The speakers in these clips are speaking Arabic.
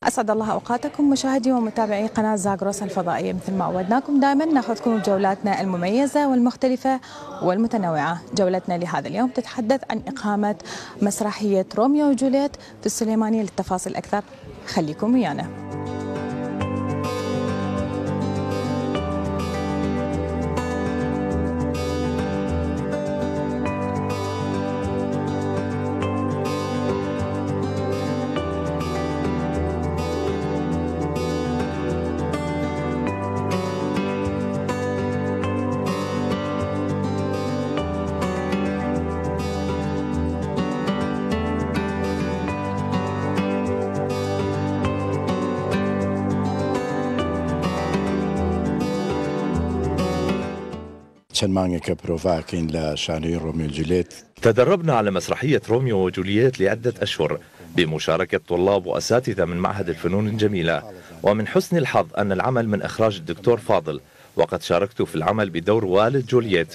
أسعد الله أوقاتكم مشاهدي ومتابعي قناة زاغروس الفضائية. مثل ما عودناكم دائما ناخذكم بجولاتنا المميزة والمختلفة والمتنوعة. جولتنا لهذا اليوم تتحدث عن إقامة مسرحية روميو وجولييت في السليمانية. للتفاصيل أكثر خليكم ويانا. چەند مانگێکە پرۆڤاکەین لە شانۆی روميو وجولييت. تدربنا على مسرحية روميو وجولييت لعدة أشهر بمشاركة طلاب وأساتذة من معهد الفنون الجميلة، ومن حسن الحظ أن العمل من إخراج الدكتور فاضل، وقد شاركت في العمل بدور والد جولييت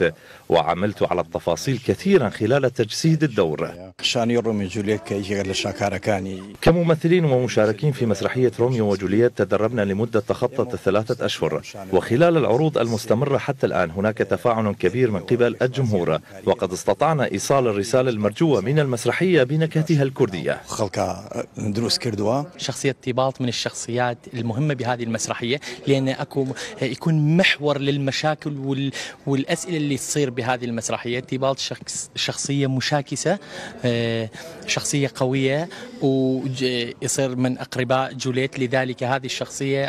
وعملت على التفاصيل كثيرا خلال تجسيد الدور. شانۆی روميو وجولييت كيجي لشاكاركاني كممثلين ومشاركين في مسرحية روميو وجولييت تدربنا لمدة تخطت 3 أشهر، وخلال العروض المستمرة حتى الآن هناك تفاعل كبير من قبل الجمهور، وقد استطعنا إيصال الرسالة المرجوة من المسرحية بنكهتها الكردية. شخصية تيبالت من الشخصيات المهمة بهذه المسرحية، لأن يكون محور للمشاكل والأسئلة اللي تصير بهذه المسرحية. تيبالت شخصية مشاكسة، شخصية قوية، ويصير من أقرباء جولييت، لذلك هذه الشخصية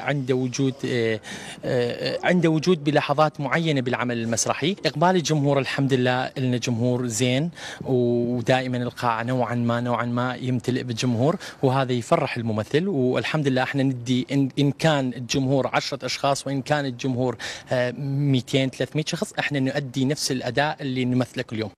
عنده وجود بلحظات معينة بالعمل المسرحي. إقبال الجمهور الحمد لله، لنا جمهور زين، ودائما القاعة نوعا ما يمتلئ بالجمهور، وهذا يفرح الممثل. والحمد لله احنا ندي إن كان الجمهور 10 أشخاص وإن كان الجمهور 200-300 شخص، احنا نؤدي نفس الأداء اللي نمثله كل يوم.